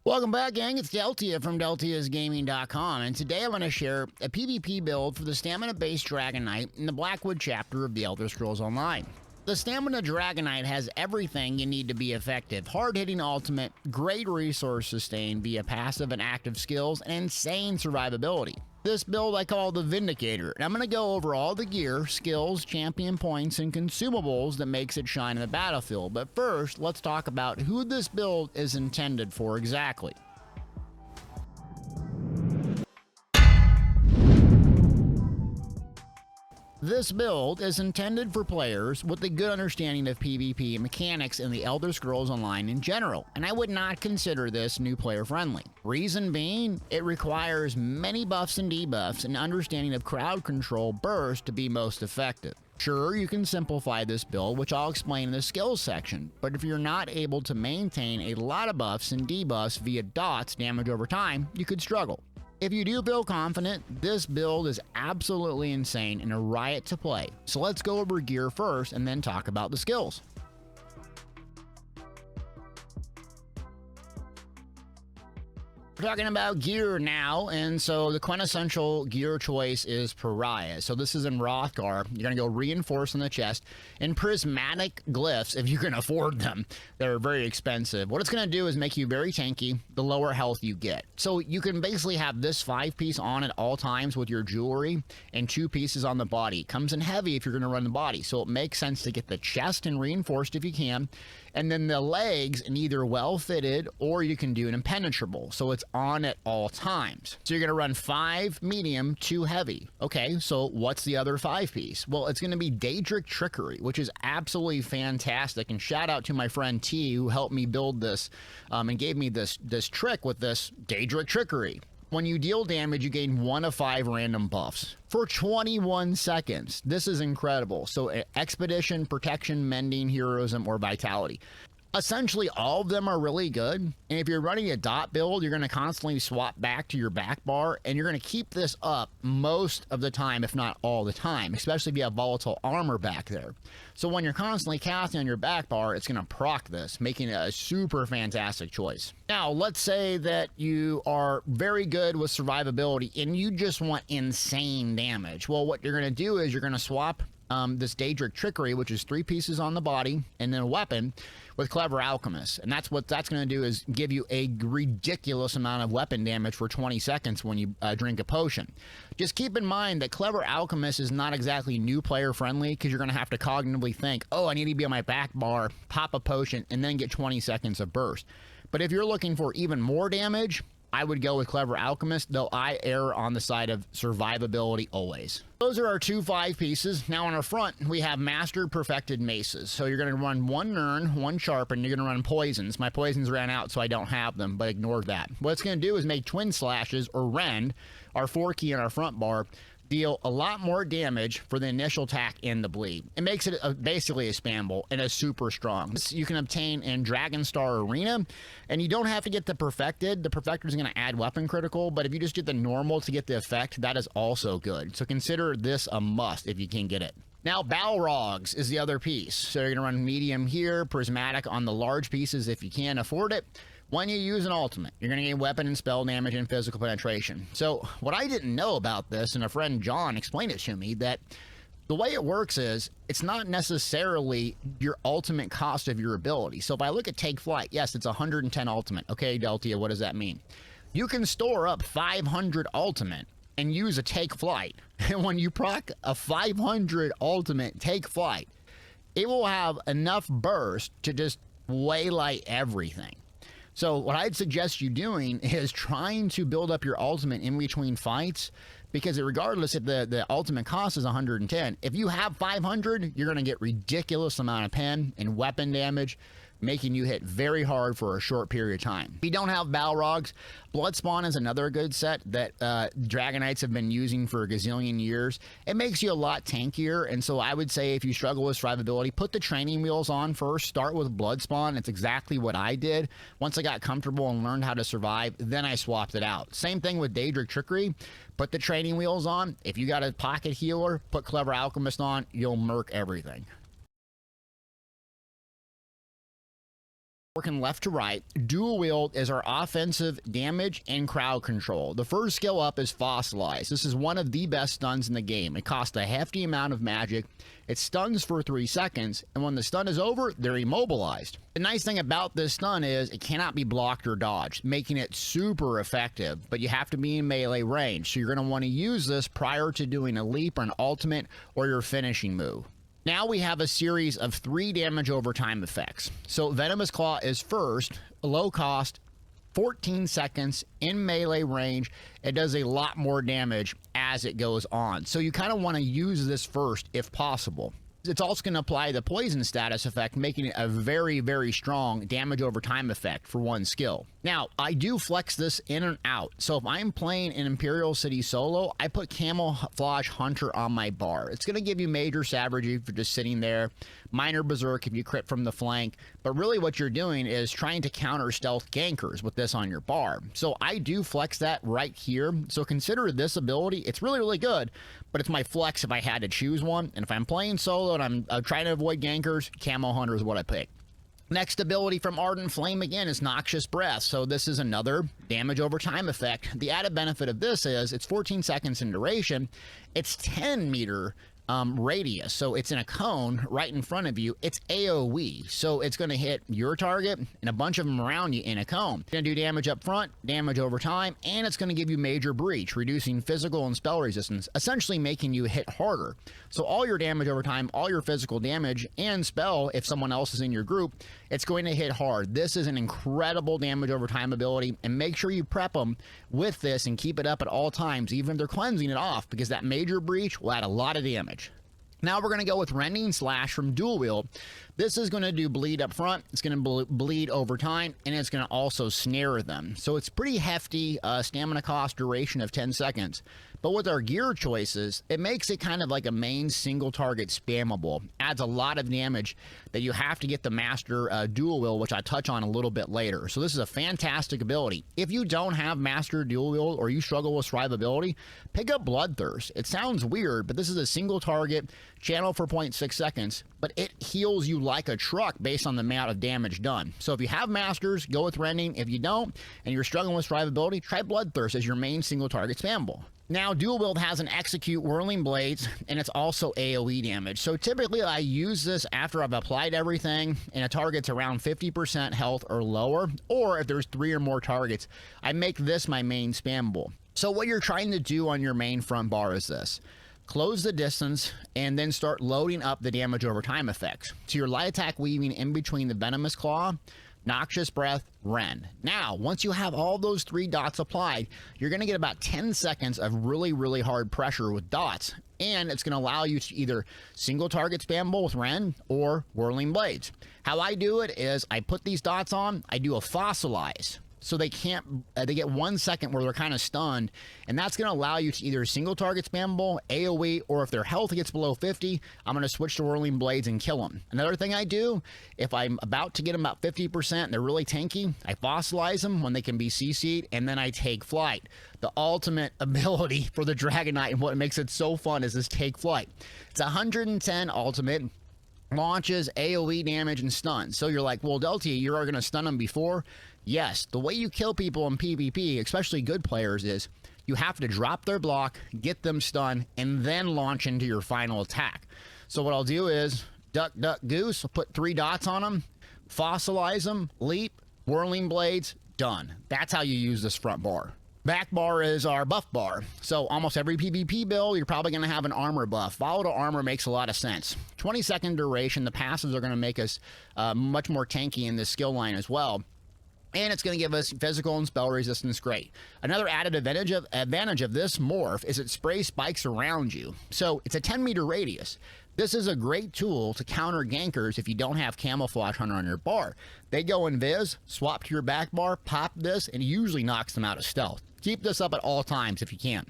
Welcome back, gang. It's Deltia from Deltiasgaming.com, and today I'm going to share a PvP build for the Stamina-based Dragonknight in the Blackwood Chapter of the Elder Scrolls Online. The Stamina Dragonknight has everything you need to be effective: hard-hitting ultimate, great resource sustain via passive and active skills, and insane survivability. This build I call the Vindicator, and I'm going to go over all the gear, skills, champion points, and consumables that makes it shine in the battlefield. But first, let's talk about who this build is intended for exactly. This build is intended for players with a good understanding of PvP mechanics in the Elder Scrolls Online in general, and I would not consider this new player friendly. Reason being, it requires many buffs and debuffs and understanding of crowd control burst to be most effective. Sure, you can simplify this build, which I'll explain in the skills section, but if you're not able to maintain a lot of buffs and debuffs via dots damage over time, you could struggle. If you do feel confident, this build is absolutely insane and a riot to play. So let's go over gear first and then talk about the skills. We're talking about gear now, and so the quintessential gear choice is Pariah. So this is in Rothgar. You're going to go reinforce on the chest and prismatic glyphs if you can afford them. They're very expensive. What it's going to do is make you very tanky the lower health you get. So you can basically have this 5-piece on at all times with your jewelry and 2 pieces on the body. It comes in heavy if you're going to run the body, so it makes sense to get the chest and reinforced if you can, and then the legs in either well fitted or you can do an impenetrable, so it's on at all times. So you're going to run 5 medium, 2 heavy. Okay, so what's the other 5-piece? Well, it's going to be Daedric Trickery, which is absolutely fantastic, and shout out to my friend T who helped me build this and gave me this trick with this Daedric Trickery. When you deal damage, you gain 1 of 5 random buffs for 21 seconds. This is incredible. So Expedition, Protection, Mending, Heroism, or Vitality. Essentially, all of them are really good. And if you're running a dot build, you're going to constantly swap back to your back bar, and you're going to keep this up most of the time, if not all the time, especially if you have volatile armor back there. So when you're constantly casting on your back bar, it's going to proc this, making it a super fantastic choice. Now, let's say that you are very good with survivability and you just want insane damage. Well, what you're going to do is you're going to swap this Daedric Trickery, which is 3 pieces on the body and then a weapon, with Clever Alchemist. And that's what that's going to do, is give you a ridiculous amount of weapon damage for 20 seconds when you drink a potion. Just keep in mind that Clever Alchemist is not exactly new player friendly, because you're going to have to cognitively think, oh, I need to be on my back bar, pop a potion, and then get 20 seconds of burst. But if you're looking for even more damage, I would go with Clever Alchemist, though I err on the side of survivability always. Those are our 2 5-pieces. Now on our front, we have Mastered Perfected Maces. So you're going to run 1 Nern, 1 Sharpen, you're going to run Poisons. My Poisons ran out, so I don't have them, but ignore that. What it's going to do is make Twin Slashes, or Rend, our 4 key on our front bar, deal a lot more damage for the initial attack and the bleed. It makes it basically a spam bolt and is super strong. This you can obtain in Dragonstar Arena, and you don't have to get the Perfected. The Perfected is going to add weapon critical, but if you just get the normal to get the effect, that is also good. So consider this a must if you can get it. Now, Balrogs is the other piece. So you're going to run medium here, prismatic on the large pieces if you can afford it. When you use an ultimate, you're going to gain weapon and spell damage and physical penetration. So what I didn't know about this, and a friend John explained it to me, that the way it works is it's not necessarily your ultimate cost of your ability. So if I look at Take Flight, yes, it's 110 ultimate. Okay, Deltia, what does that mean? You can store up 500 ultimate and use a Take Flight. And when you proc a 500 ultimate Take Flight, it will have enough burst to just waylay everything. So what I'd suggest you doing is trying to build up your ultimate in between fights, because regardless if the ultimate cost is 110, if you have 500, you're going to get ridiculous amount of pen and weapon damage, making you hit very hard for a short period of time. If you don't have Balrogs, Bloodspawn is another good set that Dragonites have been using for a gazillion years. It makes you a lot tankier, and so I would say if you struggle with survivability, put the training wheels on first. Start with Bloodspawn. It's exactly what I did. Once I got comfortable and learned how to survive, then I swapped it out. Same thing with Daedric Trickery. Put the training wheels on. If you got a pocket healer, put Clever Alchemist on. You'll murk everything. Working left to right, dual wield is our offensive damage and crowd control. The first skill up is Fossilize. This is one of the best stuns in the game. It costs a hefty amount of magic. It stuns for 3 seconds, and when the stun is over, they're immobilized. The nice thing about this stun is it cannot be blocked or dodged, making it super effective, but you have to be in melee range, so you're going to want to use this prior to doing a leap or an ultimate or your finishing move. Now we have a series of 3 damage over time effects. So Venomous Claw is first, low cost, 14 seconds in melee range. It does a lot more damage as it goes on. So you kind of want to use this first if possible. It's also going to apply the poison status effect, making it a very, very strong damage over time effect for one skill. Now, I do flex this in and out. So if I'm playing in Imperial City solo, I put Camouflage Hunter on my bar. It's going to give you major savagery for just sitting there, minor berserk if you crit from the flank, but really what you're doing is trying to counter stealth gankers with this on your bar. So I do flex that right here. So consider this ability. It's really, really good, but it's my flex if I had to choose one. And if I'm playing solo and I'm trying to avoid gankers, Camo Hunter is what I pick. Next ability from Ardent Flame again is Noxious Breath. So this is another damage over time effect. The added benefit of this is it's 14 seconds in duration. It's 10 meter radius, so it's in a cone right in front of you. It's AoE, so it's going to hit your target and a bunch of them around you in a cone. It's going to do damage up front, damage over time, and it's going to give you major breach, reducing physical and spell resistance, essentially making you hit harder. So all your damage over time, all your physical damage and spell, if someone else is in your group, it's going to hit hard. This is an incredible damage over time ability, and make sure you prep them with this and keep it up at all times, even if they're cleansing it off, because that major breach will add a lot of damage. Now we're going to go with Rending Slash from Dual Wield. This is going to do bleed up front, it's going to bleed over time, and it's going to also snare them. So it's pretty hefty stamina cost duration of 10 seconds. But with our gear choices, it makes it kind of like a main single target spammable. Adds a lot of damage that you have to get the Master Dual Wield, which I touch on a little bit later. So this is a fantastic ability. If you don't have Master Dual Wield or you struggle with survivability, pick up Bloodthirst. It sounds weird, but this is a single target channel for 0.6 seconds, but it heals you like a truck based on the amount of damage done. So if you have Masters, go with Rending. If you don't, and you're struggling with survivability, try Bloodthirst as your main single target spammable. Now, Dual Wield has an Execute Whirling Blades, and it's also AoE damage. So typically I use this after I've applied everything, and a target's around 50% health or lower, or if there's 3 or more targets, I make this my main spammable. So what you're trying to do on your main front bar is this. Close the distance, and then start loading up the damage over time effects. So your light attack weaving in between the Venomous Claw, Noxious Breath, Rend. Now, once you have all those 3 dots applied, you're going to get about 10 seconds of really, really hard pressure with dots. And it's going to allow you to either single target spammable with Rend or Whirling Blades. How I do it is I put these dots on, I do a Fossilize. So they can't, they get 1 second where they're kind of stunned, and that's going to allow you to either single target spammable, AoE, or if their health gets below 50, I'm going to switch to Whirling Blades and kill them. Another thing I do, if I'm about to get them about 50% and they're really tanky, I fossilize them when they can be CC'd, and then I take flight. The ultimate ability for the Dragon Knight, and what makes it so fun is this take flight. It's 110 ultimate. Launches, AoE damage, and stun. So you're like, well, Deltia, you are going to stun them before? Yes, the way you kill people in PvP, especially good players, is you have to drop their block, get them stunned, and then launch into your final attack. So what I'll do is duck, duck, goose, I'll put 3 dots on them, fossilize them, leap, Whirling Blades, done. That's how you use this front bar. Back bar is our buff bar. So almost every PvP build, you're probably going to have an armor buff. Volatile armor makes a lot of sense. 20-second duration. The passives are going to make us much more tanky in this skill line as well. And it's going to give us physical and spell resistance. Great. Another added advantage of this morph is it sprays spikes around you. So it's a 10-meter radius. This is a great tool to counter gankers if you don't have Camouflage Hunter on your bar. They go invis, swap to your back bar, pop this, and it usually knocks them out of stealth. Keep this up at all times if you can.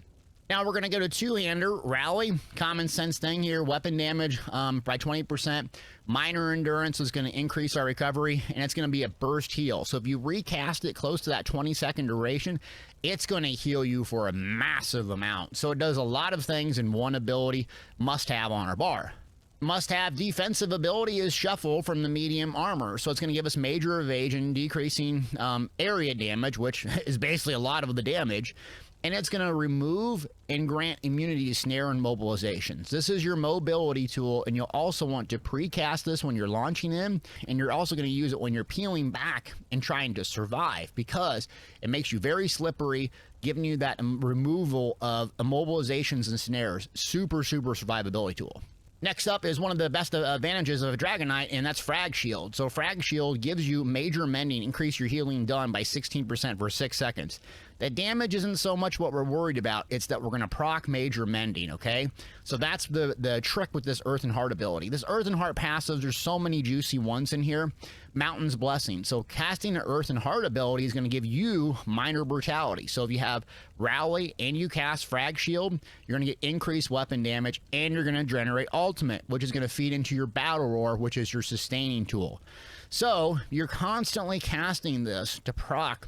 Now we're going to go to two-hander, rally, common sense thing here, weapon damage by 20%. Minor endurance is going to increase our recovery, and it's going to be a burst heal. So if you recast it close to that 20-second duration, it's going to heal you for a massive amount. So it does a lot of things in one ability, must have on our bar. Must-have defensive ability is Shuffle from the medium armor. So it's going to give us major evasion, decreasing area damage, which is basically a lot of the damage. And it's going to remove and grant immunity to snare and mobilizations. This is your mobility tool, and you'll also want to precast this when you're launching in, and you're also going to use it when you're peeling back and trying to survive, because it makes you very slippery, giving you that removal of immobilizations and snares. Super survivability tool. Next up is one of the best advantages of a Dragonknight, and that's Frag Shield. So Frag Shield gives you major mending, increase your healing done by 16% for 6 seconds. The damage isn't so much what we're worried about, it's that we're going to proc major mending, okay? So that's the trick with this Earth and Heart ability. This Earth and Heart passive, there's so many juicy ones in here. Mountain's Blessing. So casting an Earth and Heart ability is going to give you minor brutality. So if you have Rally and you cast Frag Shield, you're going to get increased weapon damage, and you're going to generate Ultimate, which is going to feed into your Battle Roar, which is your sustaining tool. So you're constantly casting this to proc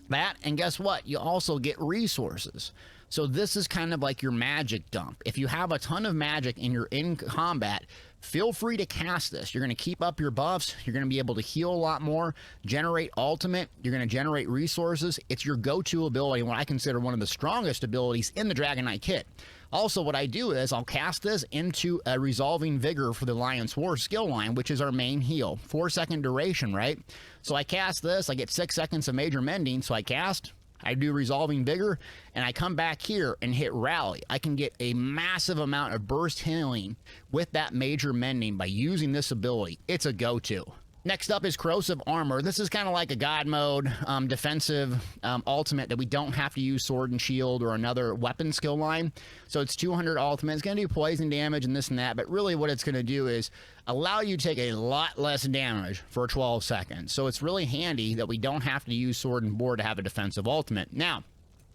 that, and guess what? You also get resources. So this is kind of like your magic dump. If you have a ton of magic and you're in combat, feel free to cast this. You're going to keep up your buffs. You're going to be able to heal a lot more, generate ultimate. You're going to generate resources. It's your go-to ability, and what I consider one of the strongest abilities in the Dragonknight kit. Also, what I do is I'll cast this into a Resolving Vigor for the Alliance War skill line, which is our main heal. 4-second duration, right? So I cast this, I get 6 seconds of major mending, so I cast, I do Resolving Vigor, and I come back here and hit Rally. I can get a massive amount of burst healing with that major mending by using this ability. It's a go-to. Next up is Corrosive Armor. This is kind of like a God mode defensive ultimate that we don't have to use Sword and Shield or another weapon skill line. So it's 200 ultimate. It's going to do poison damage and this and that, but really what it's going to do is allow you to take a lot less damage for 12 seconds. So it's really handy that we don't have to use Sword and Board to have a defensive ultimate. Now,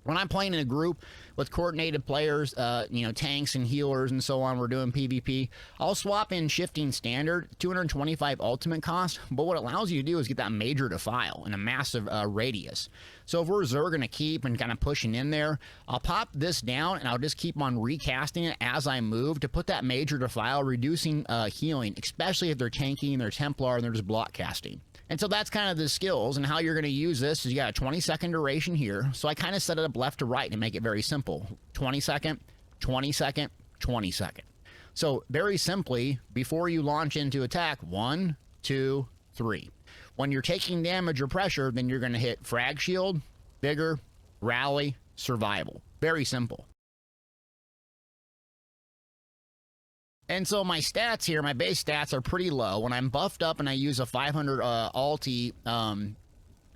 when I'm playing in a group with coordinated players, you know, tanks and healers and so on, we're doing PvP, I'll swap in Shifting Standard, 225 ultimate cost, but what it allows you to do is get that major defile in a massive radius. So if we're Zerg to keep and kind of pushing in there, I'll pop this down and I'll just keep on recasting it as I move to put that major defile, reducing healing, especially if they're tanking, they're Templar, and they're just block casting. And so that's kind of the skills, and how you're going to use this is you got a 20-second duration here. So I kind of set it up left to right to make it very simple. 20-second, 20-second, 20-second. So very simply, before you launch into attack, 1, 2, 3. When you're taking damage or pressure, then you're going to hit Frag Shield, Vigor, Rally, Survival. Very simple. And so my stats here, my base stats are pretty low. When I'm buffed up and I use a 500 ulti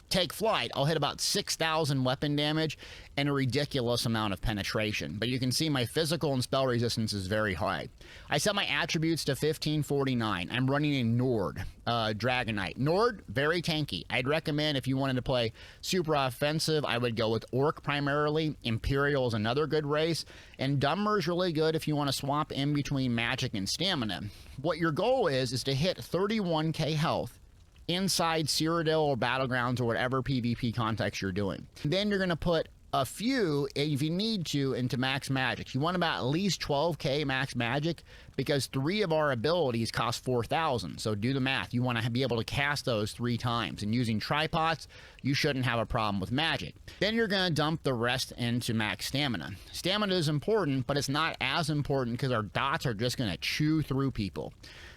take flight, I'll hit about 6,000 weapon damage and a ridiculous amount of penetration. But you can see my physical and spell resistance is very high. I set my attributes to 1549. I'm running a Nord Dragonknight. Nord, very tanky. I'd recommend if you wanted to play super offensive, I would go with Orc primarily. Imperial is another good race. And Dummer is really good if you want to swap in between magic and stamina. What your goal is to hit 31k health inside Cyrodiil or Battlegrounds or whatever PvP context you're doing. Then you're going to put a few, if you need to, into max magic. You want about at least 12k max magic, because 3 of our abilities cost 4,000. So do the math. You want to be able to cast those 3 times. And using tripods, you shouldn't have a problem with magic. Then you're going to dump the rest into max stamina. Stamina is important, but it's not as important because our dots are just going to chew through people.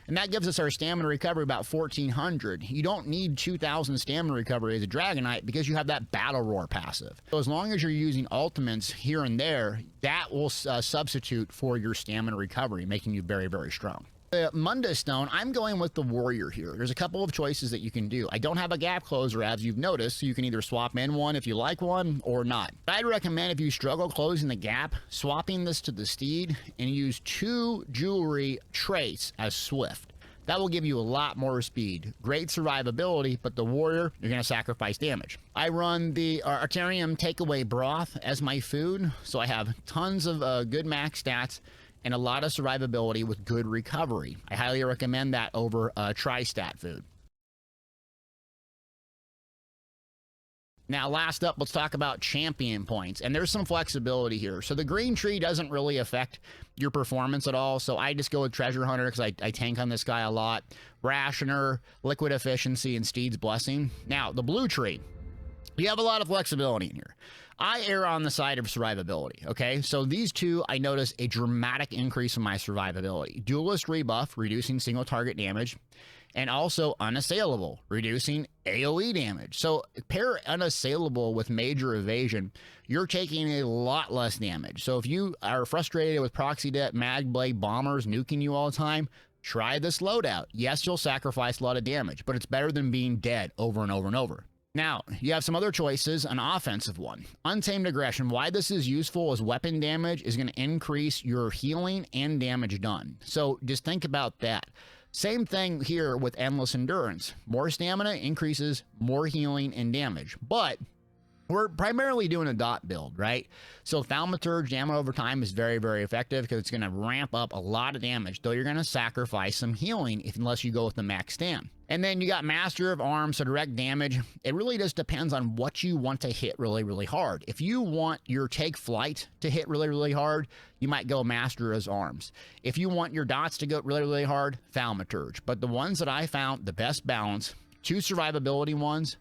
And that gives us our stamina recovery about 1,400. You don't need 2,000 stamina recovery as a Dragonknight because you have that Battle Roar passive. So as long as you're using ultimates here and there, that will substitute for your stamina recovery, making you very strong. The Mundus Stone, I'm going with the Warrior here. There's a couple of choices that you can do. I don't have a gap closer, as you've noticed, so you can either swap in one if you like one or not. But I'd recommend, if you struggle closing the gap, swapping this to the Steed and use 2 jewelry traits as Swift. That will give you a lot more speed. Great survivability, but the Warrior, you're going to sacrifice damage. I run the Arterium Takeaway Broth as my food, so I have tons of good max stats and a lot of survivability with good recovery. I highly recommend that over Tri-Stat food. Now, last up, let's talk about champion points. And there's some flexibility here. So the green tree doesn't really affect your performance at all. So I just go with Treasure Hunter because I tank on this guy a lot. Rationer, Liquid Efficiency, and Steed's Blessing. Now, the blue tree, you have a lot of flexibility in here. I err on the side of survivability, okay? So these two, I notice a dramatic increase in my survivability. Duelist rebuff, reducing single target damage, and also unassailable, reducing AoE damage. So pair unassailable with major evasion, you're taking a lot less damage. So if you are frustrated with Proxy Det, Magblade, bombers nuking you all the time, try this loadout. Yes, you'll sacrifice a lot of damage, but it's better than being dead over and over and over. Now, you have some other choices, an offensive one. Untamed Aggression. Why this is useful is weapon damage is going to increase your healing and damage done. So just think about that. Same thing here with Endless Endurance. More stamina increases more healing and damage. But we're primarily doing a dot build, right? So Thaumaturge damage over time is very, very effective because it's going to ramp up a lot of damage, though you're going to sacrifice some healing unless you go with the max stam. And then you got Master of Arms, so direct damage. It really just depends on what you want to hit really, really hard. If you want your Take Flight to hit really, really hard, you might go Master of Arms. If you want your dots to go really, really hard, Thaumaturge. But the ones that I found the best balance, 2 survivability ones,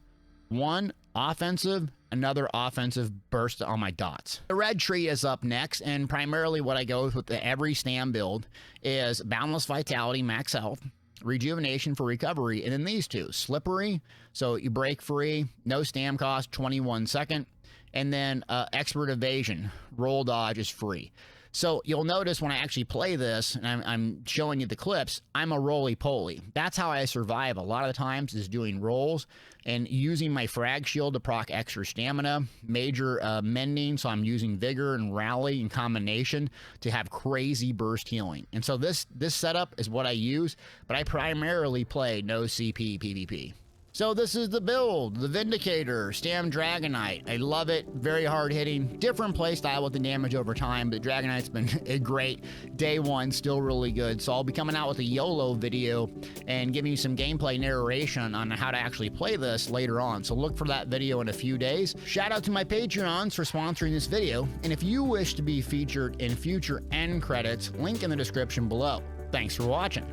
1 offensive, another offensive burst on my dots. The red tree is up next, and primarily what I go with the every stam build is Boundless Vitality, max health, Rejuvenation for recovery, and then these two, Slippery, so you break free, no stam cost, 21 second, and then Expert Evasion, roll dodge is free. So you'll notice when I actually play this, and I'm showing you the clips, I'm a roly-poly. That's how I survive a lot of the times, is doing rolls and using my frag shield to proc extra stamina, major mending, so I'm using vigor and rally in combination to have crazy burst healing. And so this setup is what I use, but I primarily play no CP PvP. So this is the build, the Vindicator, Stam Dragonknight. I love it, very hard hitting, different playstyle with the damage over time, but Dragonknight's been a great day one, still really good. So I'll be coming out with a YOLO video and giving you some gameplay narration on how to actually play this later on. So look for that video in a few days. Shout out to my Patreons for sponsoring this video. And if you wish to be featured in future end credits, link in the description below. Thanks for watching.